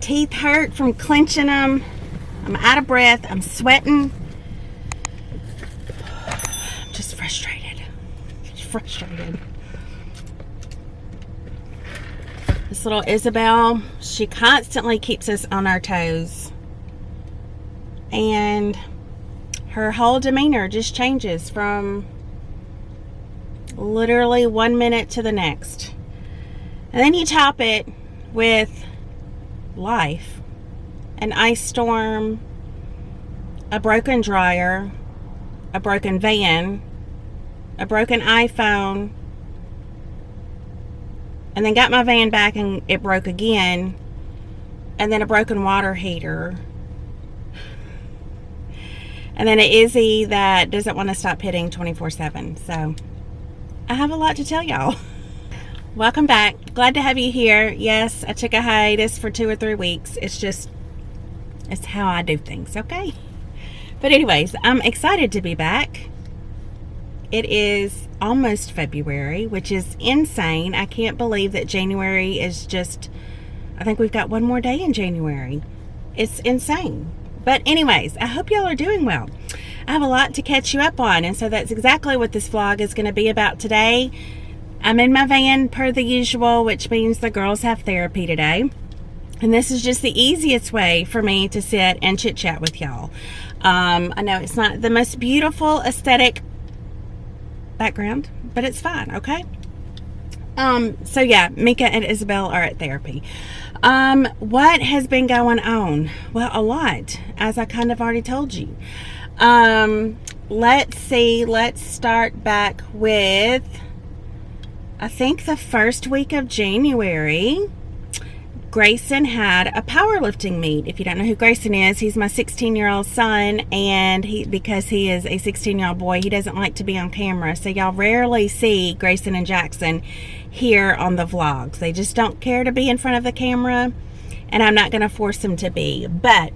Teeth hurt from clenching them. I'm out of breath. I'm sweating. I'm just frustrated. This little Isabelle, she constantly keeps us on our toes. And her whole demeanor just changes from literally 1 minute to the next. And then you top it with life, an ice storm, a broken dryer, a broken van, a broken iPhone, and then got my van back and it broke again, and then a broken water heater, and then an Izzy that doesn't want to stop hitting 24/7. So I have a lot to tell y'all. Welcome back. Glad to have you here. Yes, I took a hiatus for 2 or 3 weeks. It's how I do things, okay? But anyways, I'm excited to be back. It is almost February, which is insane. I can't believe that January is just, I think we've got one more day in January. It's insane. But anyways, I hope y'all are doing well. I have a lot to catch you up on, and so that's exactly what this vlog is going to be about today. I'm in my van per the usual, which means the girls have therapy today. And this is just the easiest way for me to sit and chit chat with y'all. I know it's not the most beautiful aesthetic background, but it's fine, okay? So yeah, Mika and Isabelle are at therapy. What has been going on? Well, a lot, as I kind of already told you. Let's see, let's start back with, I think the first week of January, Grayson had a powerlifting meet. If you don't know who Grayson is, he's my 16-year-old son, and because he is a 16-year-old boy, he doesn't like to be on camera. So y'all rarely see Grayson and Jackson here on the vlogs. They just don't care to be in front of the camera, and I'm not going to force them to be. But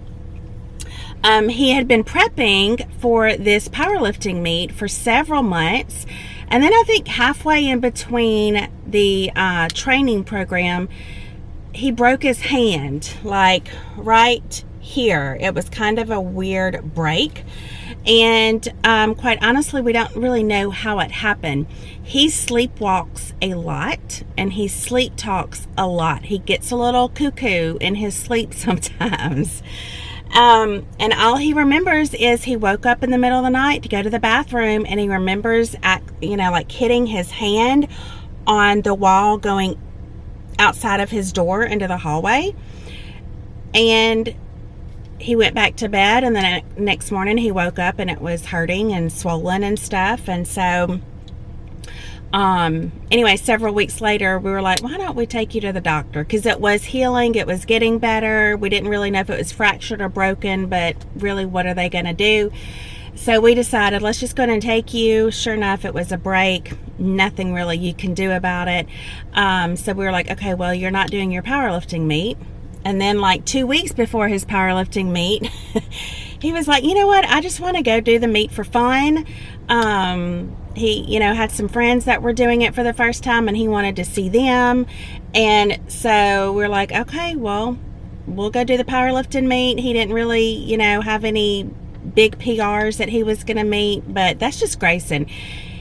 he had been prepping for this powerlifting meet for several months. And then I think halfway in between the training program, he broke his hand, like right here. It was kind of a weird break. And quite honestly, we don't really know how it happened. He sleepwalks a lot, and he sleep talks a lot. He gets a little cuckoo in his sleep sometimes. And all he remembers is he woke up in the middle of the night to go to the bathroom, and he remembers like hitting his hand on the wall going outside of his door into the hallway. And he went back to bed, and then the next morning he woke up and it was hurting and swollen and stuff. And so anyway, several weeks later, we were like, why don't we take you to the doctor? Because it was healing, it was getting better. We didn't really know if it was fractured or broken, but really, what are they going to do? So we decided, let's just go ahead and take you. Sure enough, it was a break. Nothing really you can do about it. So we were like, okay, well, you're not doing your powerlifting meet. And then like 2 weeks before his powerlifting meet, he was like, you know what? I just want to go do the meet for fun. He, had some friends that were doing it for the first time, and he wanted to see them. And so we're like, okay, well, we'll go do the powerlifting meet. He didn't really, have any big PRs that he was going to meet, but that's just Grayson.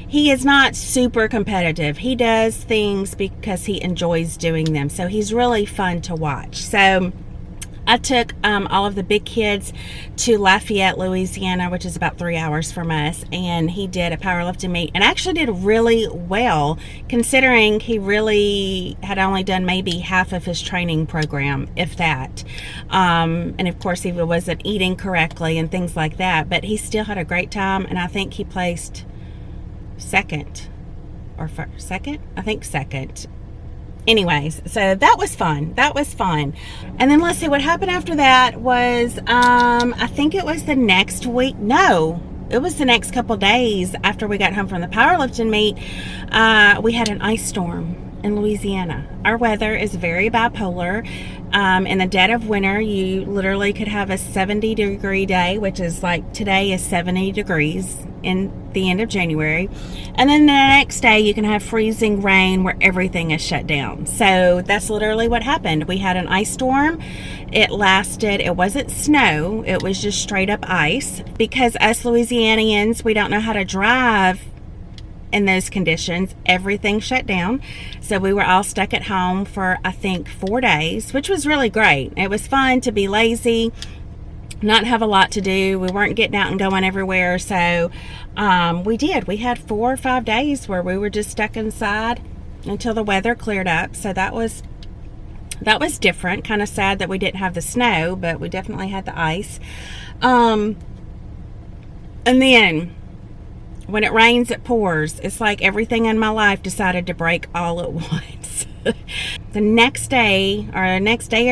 He is not super competitive. He does things because he enjoys doing them. So he's really fun to watch. So I took all of the big kids to Lafayette, Louisiana, which is about 3 hours from us, and he did a powerlifting meet and actually did really well, considering he really had only done maybe half of his training program, if that. And of course, he wasn't eating correctly and things like that, but he still had a great time, and I think he placed second or first, second? I think second. Anyways, so that was fun. And then let's see what happened after that was, I think it was the next week. No, it was the next couple days after we got home from the powerlifting meet. We had an ice storm. in Louisiana. Our weather is very bipolar. In the dead of winter, you literally could have a 70-degree day, which is like today is 70 degrees in the end of January. And then the next day you can have freezing rain where everything is shut down. So that's literally what happened. We had an ice storm. It wasn't snow, it was just straight up ice. Because us Louisianians, we don't know how to drive in those conditions, everything shut down. So we were all stuck at home for, I think, 4 days, which was really great. It was fun to be lazy, not have a lot to do. We weren't getting out and going everywhere. So we had 4 or 5 days where we were just stuck inside until the weather cleared up. So that was different. Kind of sad that we didn't have the snow, but we definitely had the ice. And then when it rains, it pours. It's like everything in my life decided to break all at once. The next day or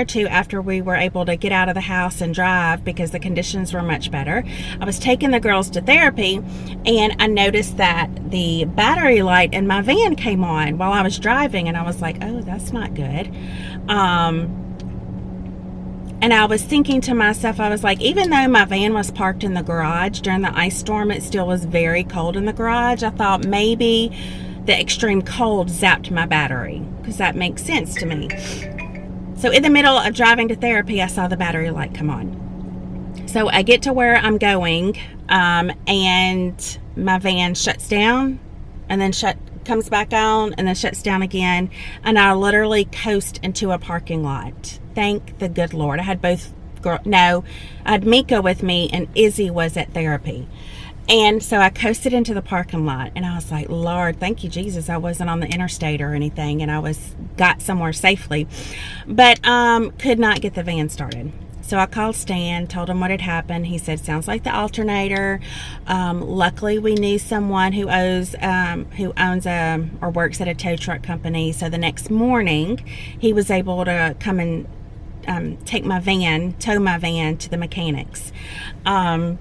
two after we were able to get out of the house and drive because the conditions were much better, I was taking the girls to therapy, and I noticed that the battery light in my van came on while I was driving, and I was like, oh, that's not good. And I was thinking to myself, I was like, even though my van was parked in the garage during the ice storm, it still was very cold in the garage. I thought maybe the extreme cold zapped my battery, because that makes sense to me. So in the middle of driving to therapy, I saw the battery light come on. So I get to where I'm going, and my van shuts down, and then comes back on, and then shuts down again, and I literally coast into a parking lot. Thank the good Lord. I had I had Mika with me, and Izzy was at therapy. And so I coasted into the parking lot, and I was like, Lord, thank you, Jesus. I wasn't on the interstate or anything, and I got somewhere safely, but could not get the van started. So I called Stan, told him what had happened. He said, sounds like the alternator. Luckily, we knew someone who owns or works at a tow truck company. So the next morning, he was able to come and tow my van to the mechanics. And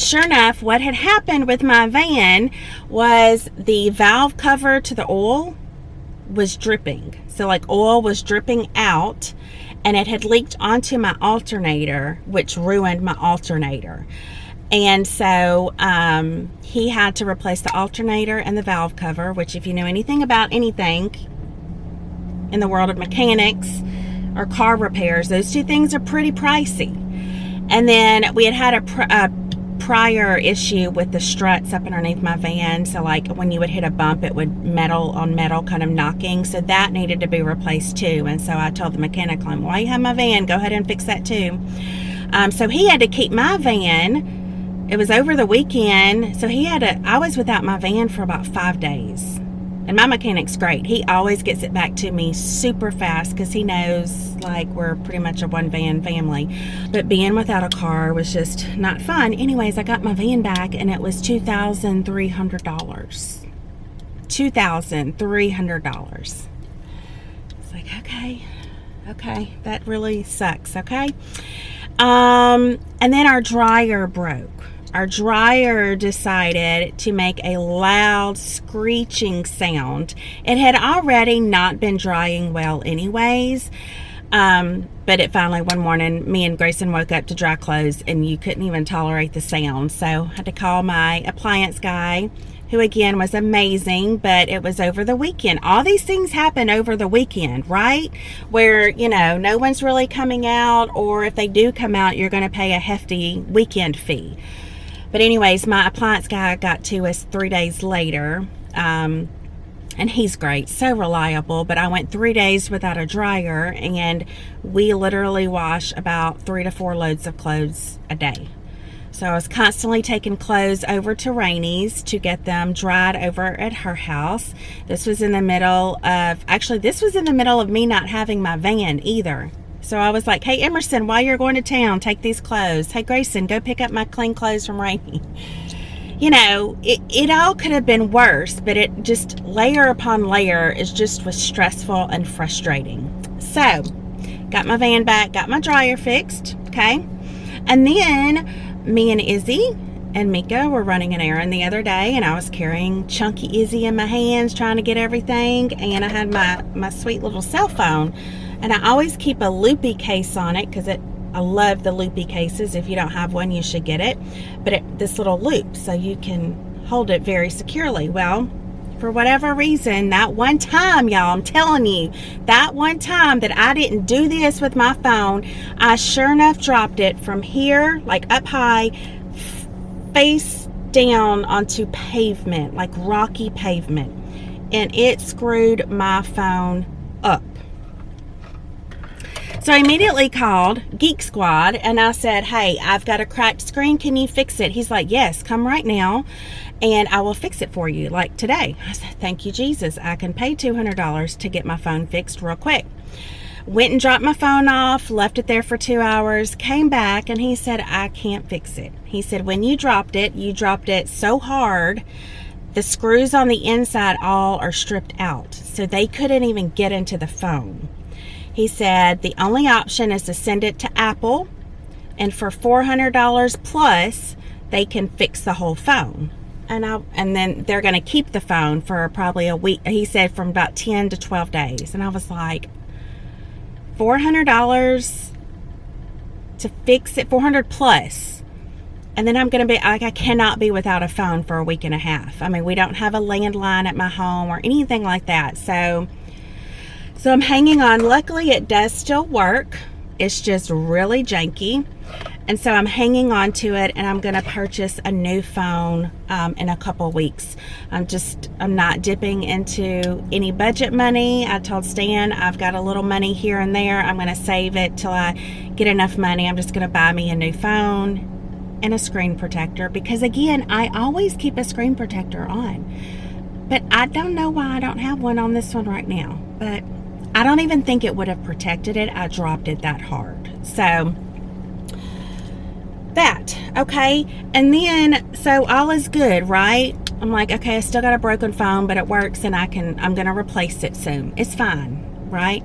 sure enough, what had happened with my van was the valve cover to the oil was dripping. So like oil was dripping out, and it had leaked onto my alternator, which ruined my alternator. And so he had to replace the alternator and the valve cover, which if you know anything about anything in the world of mechanics or car repairs, those two things are pretty pricey. And then we had a prior issue with the struts up underneath my van. So like when you would hit a bump, it would metal on metal kind of knocking. So that needed to be replaced too. And so I told the mechanic, like, well, you have my van, go ahead and fix that too. So he had to keep my van. It was over the weekend. So I was without my van for about 5 days. And my mechanic's great. He always gets it back to me super fast because he knows like we're pretty much a one van family. But being without a car was just not fun. Anyways, I got my van back, and it was $2,300. $2,300. It's like, okay, that really sucks, okay? And then our dryer broke. Our dryer decided to make a loud screeching sound. It had already not been drying well anyways, but it finally, one morning, me and Grayson woke up to dry clothes, and you couldn't even tolerate the sound. So I had to call my appliance guy, who again was amazing, but it was over the weekend. All these things happen over the weekend, right? Where, no one's really coming out, or if they do come out, you're going to pay a hefty weekend fee. But anyways, my appliance guy got to us 3 days later, and he's great, so reliable. But I went 3 days without a dryer, and we literally wash about 3 to 4 loads of clothes a day. So I was constantly taking clothes over to Rainey's to get them dried over at her house. This was in the middle of me not having my van either. So I was like, hey, Emerson, while you're going to town, take these clothes. Hey, Grayson, go pick up my clean clothes from Rainey. It all could have been worse, but it just layer upon layer was stressful and frustrating. So got my van back, got my dryer fixed, okay? And then me and Izzy and Mika were running an errand the other day, and I was carrying chunky Izzy in my hands trying to get everything, and I had my sweet little cell phone, and I always keep a loopy case on it because I love the loopy cases. If you don't have one, you should get it. But this little loop, so you can hold it very securely. Well, for whatever reason, that one time, y'all, I'm telling you, that one time that I didn't do this with my phone, I sure enough dropped it from here, like up high, face down onto pavement, like rocky pavement, and it screwed my phone up. So I immediately called Geek Squad, and I said, hey, I've got a cracked screen. Can you fix it? He's like, yes, come right now, and I will fix it for you, like today. I said, thank you, Jesus. I can pay $200 to get my phone fixed real quick. Went and dropped my phone off, left it there for 2 hours, came back, and he said, I can't fix it. He said, when you dropped it so hard, the screws on the inside all are stripped out, so they couldn't even get into the phone. He said the only option is to send it to Apple, and for $400 plus, they can fix the whole phone. And then they're going to keep the phone for probably a week. He said from about 10 to 12 days. And I was like, $400 to fix it, $400 plus. And then I'm going to be like, I cannot be without a phone for a week and a half. I mean, we don't have a landline at my home or anything like that. So I'm hanging on. Luckily, it does still work. It's just really janky. And so I'm hanging on to it, and I'm going to purchase a new phone in a couple weeks. I'm not dipping into any budget money. I told Stan I've got a little money here and there. I'm going to save it till I get enough money. I'm just going to buy me a new phone and a screen protector, because again, I always keep a screen protector on. But I don't know why I don't have one on this one right now. But I don't even think it would have protected it. I dropped it that hard. So that, okay. And then, so all is good, right? I'm like, okay, I still got a broken phone, but it works, and I'm going to replace it soon. It's fine, right?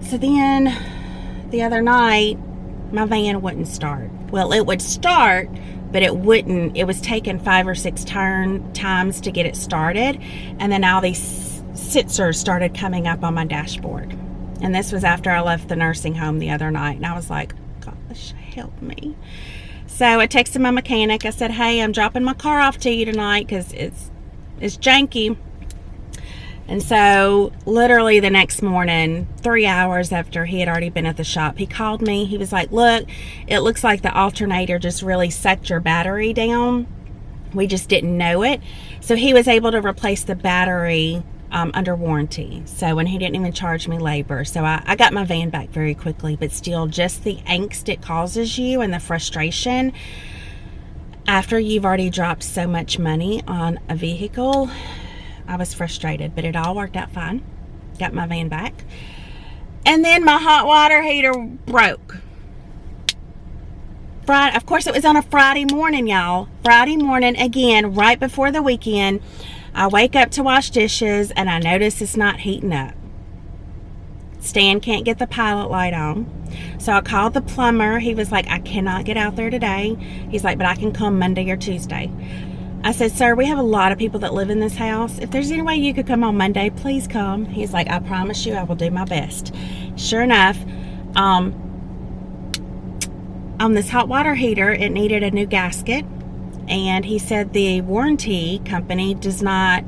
So then the other night, my van wouldn't start. Well, it would start, but it wouldn't. It was taking 5 or 6 times to get it started. And then all these sensors started coming up on my dashboard. And this was after I left the nursing home the other night. And I was like, gosh, help me. So I texted my mechanic. I said, hey, I'm dropping my car off to you tonight because it's janky. And so literally the next morning, 3 hours after he had already been at the shop, he called me. He was like, look, it looks like the alternator just really sucked your battery down. We just didn't know it. So he was able to replace the battery under warranty. So, and he didn't even charge me labor. So I got my van back very quickly, but still just the angst it causes you and the frustration after you've already dropped so much money on a vehicle. I was frustrated, but it all worked out fine. Got my van back. And then my hot water heater broke. Friday, of course, it was on a Friday morning, y'all. Friday morning, again, right before the weekend. I wake up to wash dishes, and I notice it's not heating up. Stan can't get the pilot light on. So I called the plumber. He was like, I cannot get out there today. He's like, but I can come Monday or Tuesday. I said, sir, we have a lot of people that live in this house. If there's any way you could come on Monday, please come. He's like, I promise you I will do my best. Sure enough, on this hot water heater, it needed a new gasket. And he said the warranty company does not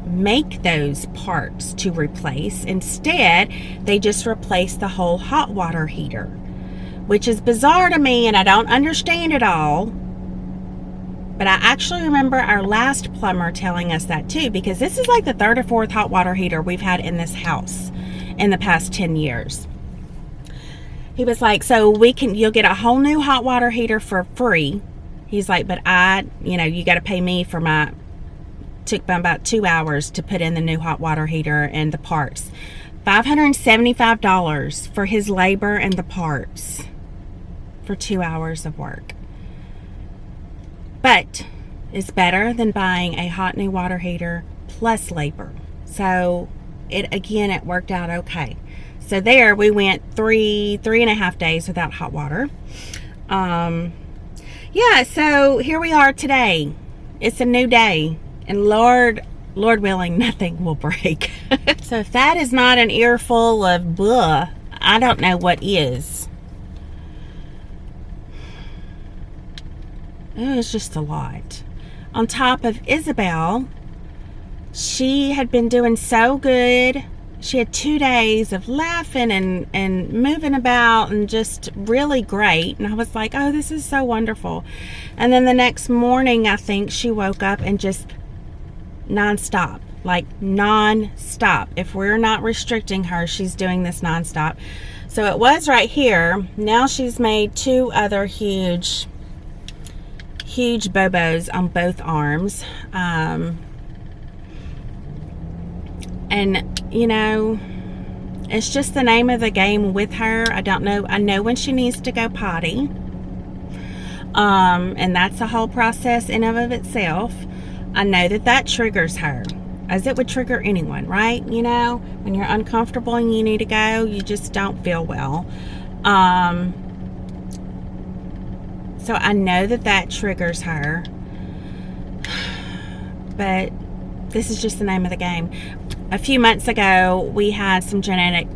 make those parts to replace. Instead, they just replace the whole hot water heater, which is bizarre to me, and I don't understand it all. But I actually remember our last plumber telling us that too, because this is like the 3rd or 4th hot water heater we've had in this house in the past 10 years. He was like, so you'll get a whole new hot water heater for free. He's like, but you got to pay me for took about 2 hours to put in the new hot water heater and the parts. $575 for his labor and the parts for 2 hours of work. But it's better than buying a hot new water heater plus labor. So it worked out okay. So there we went 3.5 days without hot water. yeah, so here we are today. It's a new day, and Lord willing, nothing will break. So if that is not an earful of blah, I don't know what is. It was just a lot. On top of Isabelle, she had been doing so good. She had 2 days of laughing and moving about and just really great. And I was like, oh, this is so wonderful. And then the next morning, I think she woke up and just nonstop. Like non-stop. If we're not restricting her, she's doing this non-stop. So it was right here. Now she's made 2 other huge bobos on both arms. And you know, it's just the name of the game with her. I don't know. I know when she needs to go potty. And that's a whole process in and of itself. I know that triggers her, as it would trigger anyone, right? You know, when you're uncomfortable and you need to go, you just don't feel well. So I know that triggers her. But this is just the name of the game. A few months ago, we had some genetic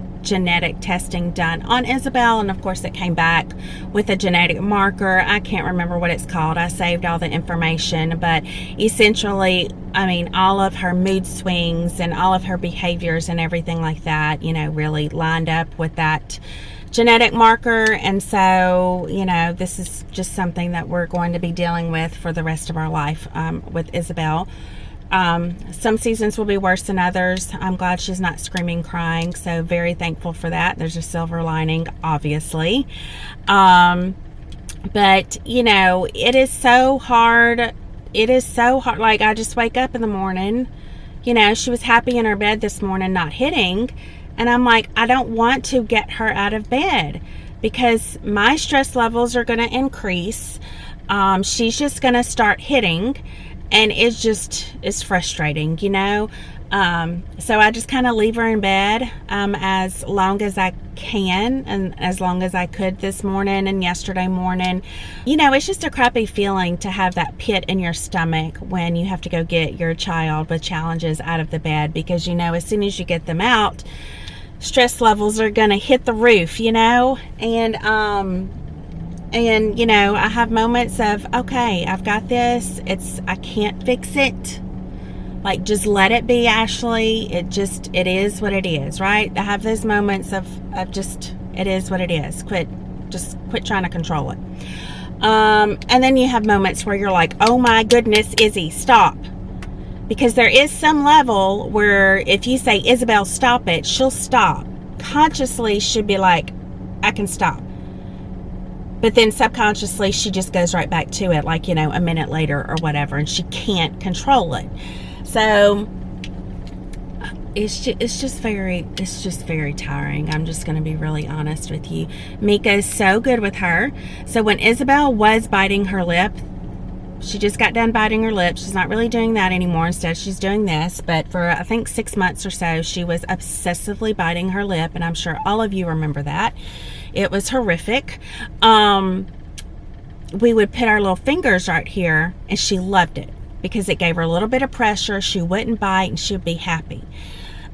testing done on Isabelle, and of course it came back with a genetic marker. I can't remember what it's called. I saved all the information, but essentially, I mean, all of her mood swings and all of her behaviors and everything like that, you know, really lined up with that genetic marker. And so, you know, this is just something that we're going to be dealing with for the rest of our life with Isabelle. Some seasons will be worse than others. I'm glad she's not screaming, crying, so very thankful for that. There's a silver lining, obviously. But, you know, it is so hard. It is so hard. Like, I just wake up in the morning, you know, she was happy in her bed this morning, not hitting, and I'm like, I don't want to get her out of bed because my stress levels are going to increase. She's just going to start hitting. And it's frustrating, you know. So I just kind of leave her in bed as long as I can and as long as I could this morning and yesterday morning. You know, it's just a crappy feeling to have that pit in your stomach when you have to go get your child with challenges out of the bed, because, you know, as soon as you get them out, stress levels are going to hit the roof, you know. And, you know, I have moments of, okay, I've got this. I can't fix it. Like, just let it be, Ashley. It is what it is, right? I have those moments of just, it is what it is. Quit trying to control it. And then you have moments where you're like, oh my goodness, Izzy, stop. Because there is some level where if you say, Isabelle, stop it, she'll stop. Consciously, she'd be like, I can stop. But then subconsciously, she just goes right back to it, like, you know, a minute later or whatever, and she can't control it. So it's just very tiring. I'm just going to be really honest with you. Mika is so good with her. So when Isabelle was biting her lip, she just got done biting her lip. She's not really doing that anymore. Instead, she's doing this. But for, I think, 6 months or so, she was obsessively biting her lip. And I'm sure all of you remember that. It was horrific. We would put our little fingers right here, and she loved it because it gave her a little bit of pressure. She wouldn't bite, and she'd be happy.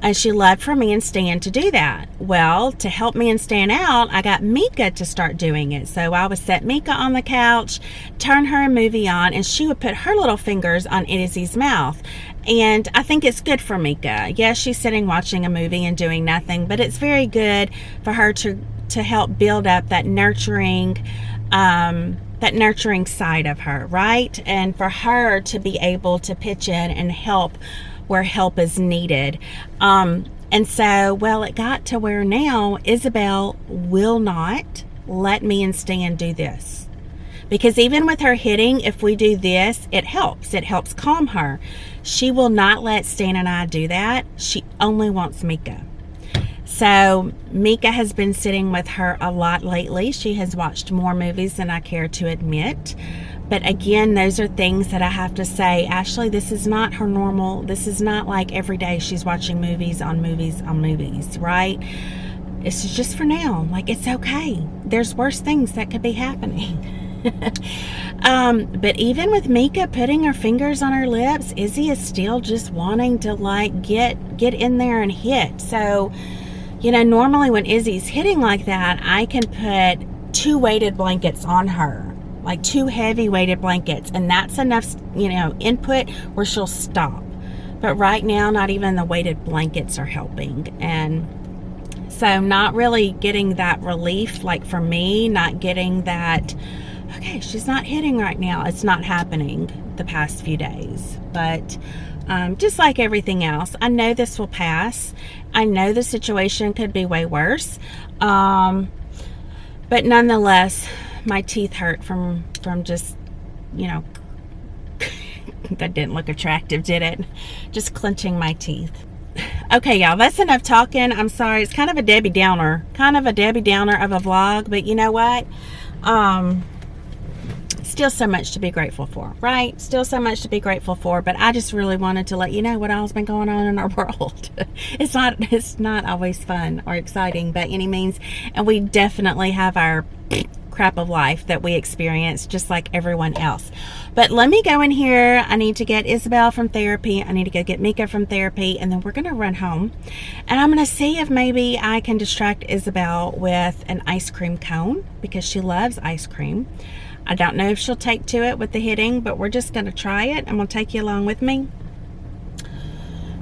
And she loved for me and Stan to do that. Well, to help me and Stan out, I got Mika to start doing it. So I would set Mika on the couch, turn her a movie on, and she would put her little fingers on Izzy's mouth. And I think it's good for Mika. Yes, she's sitting watching a movie and doing nothing, but it's very good for her to help build up that nurturing side of her, right? And for her to be able to pitch in and help where help is needed. And so, well, it got to where now Isabelle will not let me and Stan do this. Because even with her hitting, if we do this, it helps. It helps calm her. She will not let Stan and I do that. She only wants Mika. So Mika has been sitting with her a lot lately. She has watched more movies than I care to admit. But again, those are things that I have to say, Ashley, this is not her normal. This is not like every day she's watching movies on movies on movies, right? It's just for now. Like, it's okay. There's worse things that could be happening. But even with Mika putting her fingers on her lips, Izzy is still just wanting to like get in there and hit. So, you know, normally when Izzy's hitting like that, I can put 2 weighted blankets on her, like 2 heavy weighted blankets, and that's enough, you know, input where she'll stop. But right now, not even the weighted blankets are helping. And so not really getting that relief, like for me, not getting that, okay, she's not hitting right now. It's not happening the past few days. But just like everything else, I know this will pass. I know the situation could be way worse. But nonetheless, my teeth hurt from just, you know, that didn't look attractive, did it? Just clenching my teeth. Okay, y'all, that's enough talking. I'm sorry. It's kind of a Debbie Downer of a vlog, but you know what? Still so much to be grateful for, right? Still so much to be grateful for, but I just really wanted to let you know what all's been going on in our world. It's not always fun or exciting by any means, and we definitely have our crap of life that we experience just like everyone else. But let me go in here. I need to get Isabelle from therapy. I need to go get Mika from therapy, and then we're going to run home, and I'm going to see if maybe I can distract Isabelle with an ice cream cone because she loves ice cream. I don't know if she'll take to it with the hitting, but we're just going to try it. I'm going to take you along with me,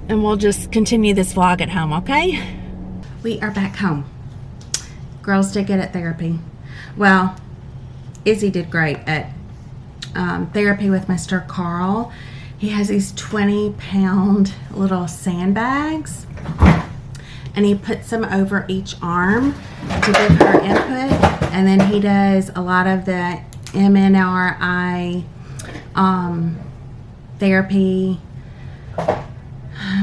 and we'll just continue this vlog at home, okay? We are back home. Girls did good at therapy. Well, Izzy did great at therapy with Mr. Carl. He has these 20-pound little sandbags, and he puts them over each arm to give her input, and then he does a lot of the MNRI therapy.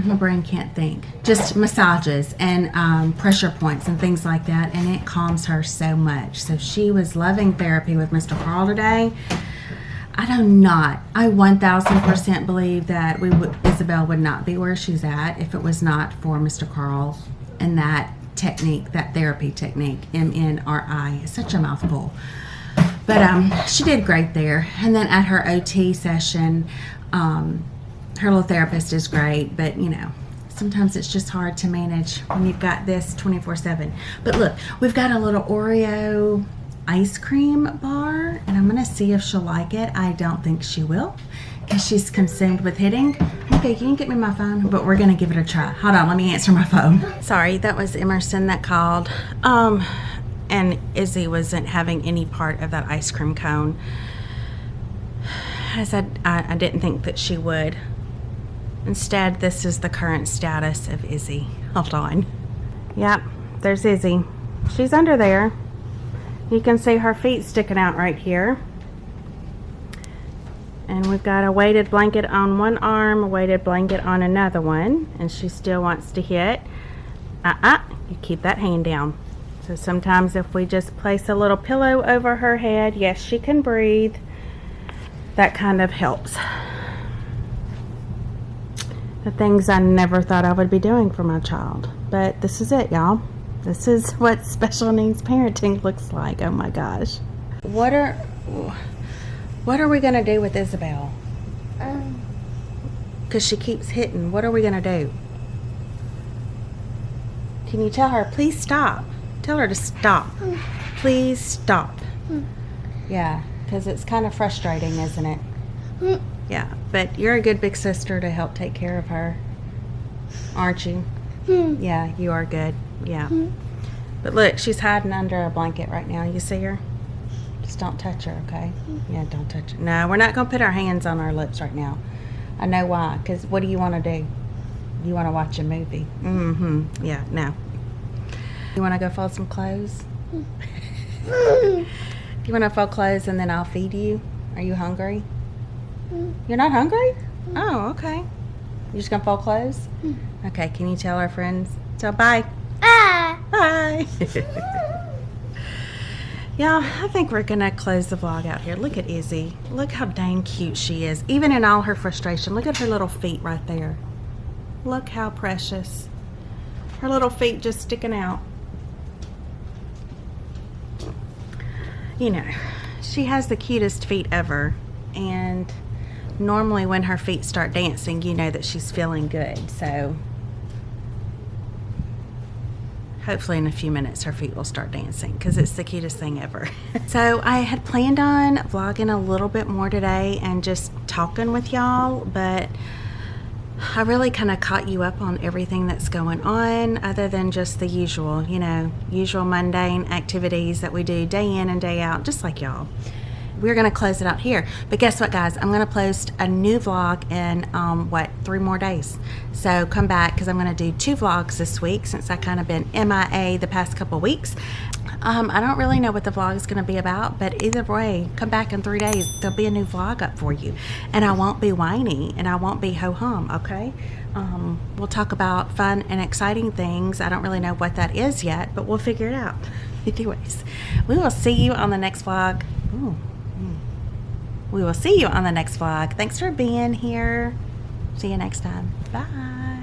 My brain can't think. Just massages and pressure points and things like that, and it calms her so much. So she was loving therapy with Mr. Carl today. I 1000% believe that Isabelle would not be where she's at if it was not for Mr. Carl and that technique, that therapy technique, MNRI. It's such a mouthful. But she did great there. And then at her OT session, her little therapist is great, but you know, sometimes it's just hard to manage when you've got this 24/7. But look, we've got a little Oreo ice cream bar, and I'm gonna see if she'll like it. I don't think she will because she's consumed with hitting. Okay, can you get me my phone? But we're gonna give it a try. Hold on, let me answer my phone. Sorry, that was Emerson that called. And Izzy wasn't having any part of that ice cream cone. I said I didn't think that she would. Instead, this is the current status of Izzy. Hold on. Yep, there's Izzy. She's under there. You can see her feet sticking out right here. And we've got a weighted blanket on one arm, a weighted blanket on another one, and she still wants to hit. You keep that hand down. So sometimes if we just place a little pillow over her head, yes, she can breathe. That kind of helps. The things I never thought I would be doing for my child. But this is it, y'all. This is what special needs parenting looks like. Oh my gosh. What are we gonna do with Isabelle? Because she keeps hitting. What are we gonna do? Can you tell her, please stop? Tell her to stop. Please stop. Yeah, because it's kind of frustrating, isn't it? Yeah, but you're a good big sister to help take care of her, aren't you? Yeah, you are good. Yeah. But look, she's hiding under a blanket right now. You see her? Just don't touch her, okay? Yeah, don't touch her. No, we're not going to put our hands on our lips right now. I know why, because what do you want to do? You want to watch a movie? Yeah, no. You want to go fold some clothes? You want to fold clothes and then I'll feed you? Are you hungry? You're not hungry? Oh, okay. You're just going to fold clothes? Okay, can you tell our friends? So bye. Bye. Yeah, I think we're going to close the vlog out here. Look at Izzy. Look how dang cute she is. Even in all her frustration. Look at her little feet right there. Look how precious. Her little feet just sticking out. You know, She has the cutest feet ever, and normally when her feet start dancing, you know that she's feeling good. So hopefully in a few minutes her feet will start dancing, because it's the cutest thing ever. So I had planned on vlogging a little bit more today and just talking with y'all, but I really kind of caught you up on everything that's going on, other than just the usual, you know, usual mundane activities that we do day in and day out, just like y'all. We're going to close it out here. But guess what, guys? I'm going to post a new vlog in, 3 more days. So come back, because I'm going to do 2 vlogs this week, since I kind of been MIA the past couple weeks. I don't really know what the vlog is going to be about, but either way, come back in 3 days. There'll be a new vlog up for you. And I won't be whiny, and I won't be ho-hum, okay? We'll talk about fun and exciting things. I don't really know what that is yet, but we'll figure it out. Anyways, we will see you on the next vlog. We will see you on the next vlog. Thanks for being here. See you next time. Bye.